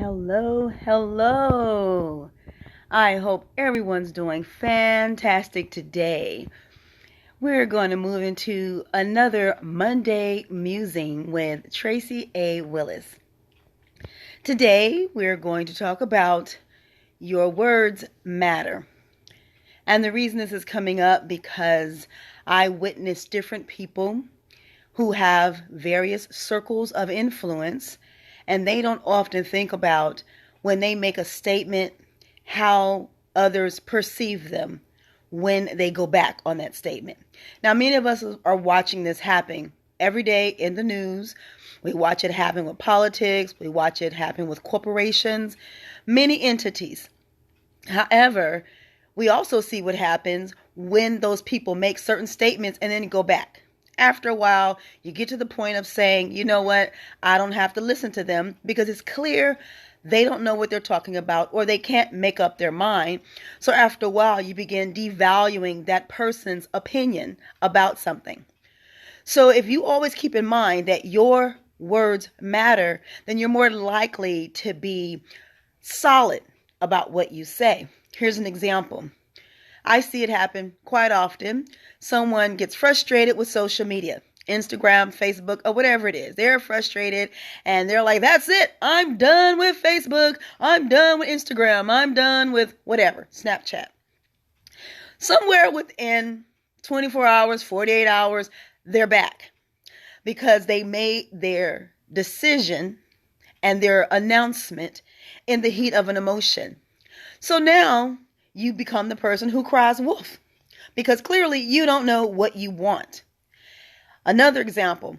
Hello, hello. I hope everyone's doing fantastic today. We're going to move into another Monday musing with Tracy A. Willis. Today, we're going to talk about your words matter. And the reason this is coming up because I witnessed different people who have various circles of influence, and they don't often think about when they make a statement how others perceive them when they go back on that statement. Now, many of us are watching this happen every day in the news. We watch it happen with politics. We watch it happen with corporations, many entities. However, we also see what happens when those people make certain statements and then go back. After a while, you get to the point of saying, you know what, I don't have to listen to them because it's clear they don't know what they're talking about or they can't make up their mind. So after a while, you begin devaluing that person's opinion about something. So if you always keep in mind that your words matter, then you're more likely to be solid about what you say. Here's an example. I see it happen quite often. Someone gets frustrated with social media, Instagram, Facebook, or whatever it is. They're frustrated and they're like, that's it. I'm done with Facebook. I'm done with Instagram. I'm done with whatever, Snapchat. Somewhere within 24 hours, 48 hours, they're back because they made their decision and their announcement in the heat of an emotion. So now you become the person who cries wolf because clearly you don't know what you want. Another example,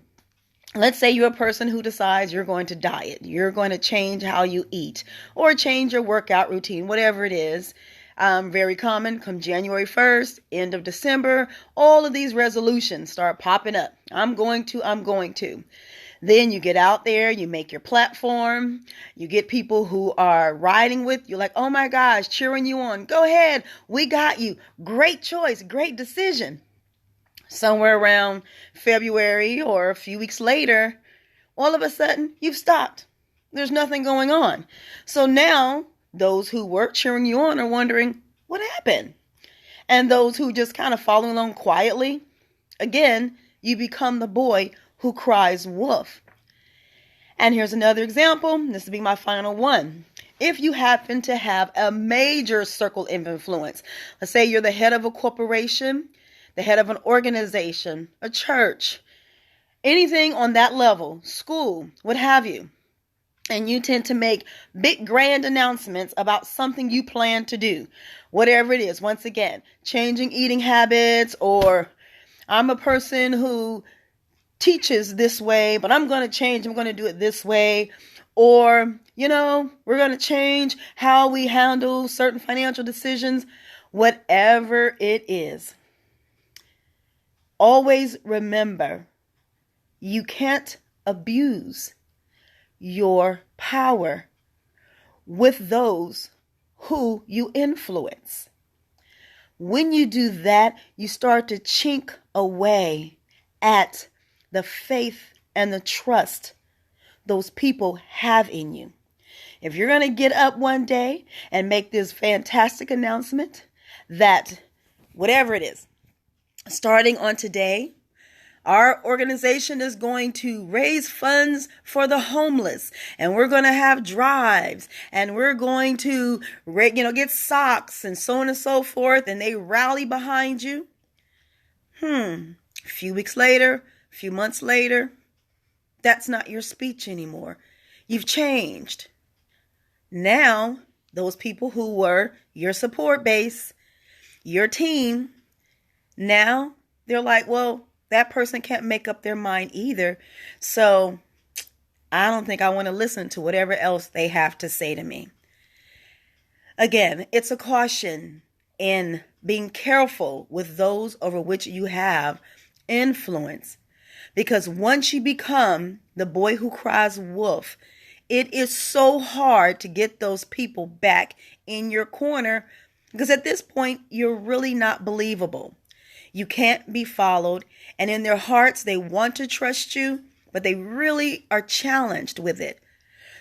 let's say you're a person who decides you're going to diet, you're going to change how you eat or change your workout routine, whatever it is. Very common come January 1st, end of December, all of these resolutions start popping up. I'm going to. Then you get out there, you make your platform, you get people who are riding with you like, oh my gosh, cheering you on. Go ahead. We got you. Great choice. Great decision. Somewhere around February or a few weeks later, all of a sudden you've stopped. There's nothing going on. So now those who were cheering you on are wondering what happened. And those who just kind of follow along quietly, again, you become the boy who cries wolf. And here's another example. This will be my final one. If you happen to have a major circle of influence, let's say you're the head of a corporation, the head of an organization, a church, anything on that level, school, what have you, and you tend to make big grand announcements about something you plan to do, whatever it is, once again, changing eating habits, or I'm a person who teaches this way, but I'm going to change. I'm going to do it this way. Or, we're going to change how we handle certain financial decisions, whatever it is. Always remember, you can't abuse your power with those who you influence. When you do that, you start to chink away at the faith and the trust those people have in you. If you're going to get up one day and make this fantastic announcement that whatever it is, starting on today, our organization is going to raise funds for the homeless, and we're going to have drives, and we're going to, get socks and so on and so forth, and they rally behind you. A few weeks later, a few months later, that's not your speech anymore. You've changed. Now, those people who were your support base, your team, now they're like, well, that person can't make up their mind either. So I don't think I want to listen to whatever else they have to say to me. Again, it's a caution in being careful with those over which you have influence. Because once you become the boy who cries wolf, it is so hard to get those people back in your corner because at this point, you're really not believable. You can't be followed, and in their hearts, they want to trust you, but they really are challenged with it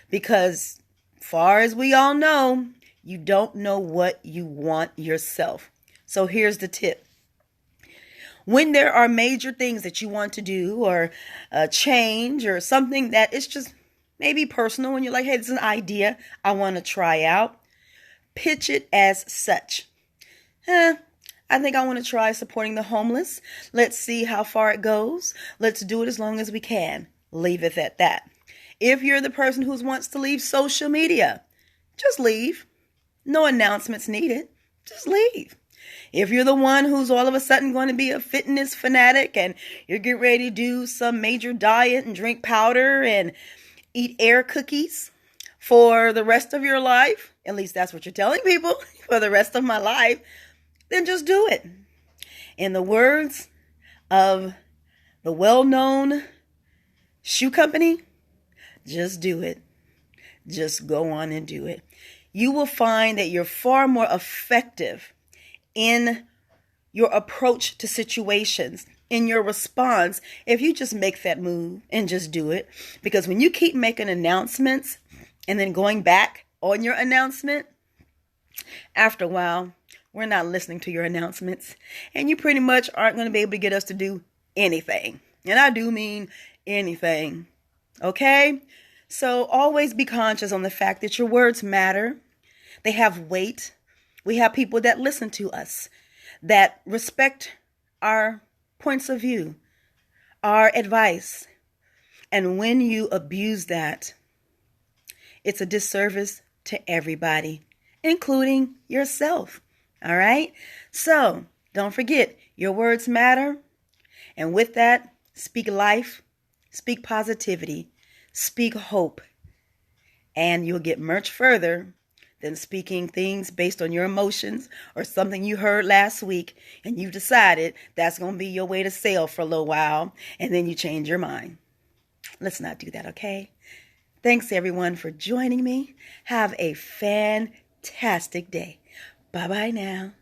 because far as we all know, you don't know what you want yourself. So here's the tip. When there are major things that you want to do or change or something that is just maybe personal and you're like, hey, this is an idea I want to try out, pitch it as such. I think I want to try supporting the homeless. Let's see how far it goes. Let's do it as long as we can. Leave it at that. If you're the person who wants to leave social media, just leave. No announcements needed. Just leave. If you're the one who's all of a sudden going to be a fitness fanatic and you're getting ready to do some major diet and drink powder and eat air cookies for the rest of your life, at least that's what you're telling people, for the rest of my life, then just do it. In the words of the well-known shoe company, just do it. Just go on and do it. You will find that you're far more effective in your approach to situations, in your response, if you just make that move and just do it. Because when you keep making announcements and then going back on your announcement, after a while, we're not listening to your announcements. And you pretty much aren't going to be able to get us to do anything. And I do mean anything. Okay? So always be conscious on the fact that your words matter. They have weight. We have people that listen to us, that respect our points of view, our advice. And when you abuse that, it's a disservice to everybody, including yourself. All right? So don't forget, your words matter. And with that, speak life, speak positivity, speak hope. And you'll get much further than speaking things based on your emotions or something you heard last week and you decided that's going to be your way to sail for a little while and then you change your mind. Let's not do that, okay? Thanks everyone for joining me. Have a fantastic day. Bye-bye now.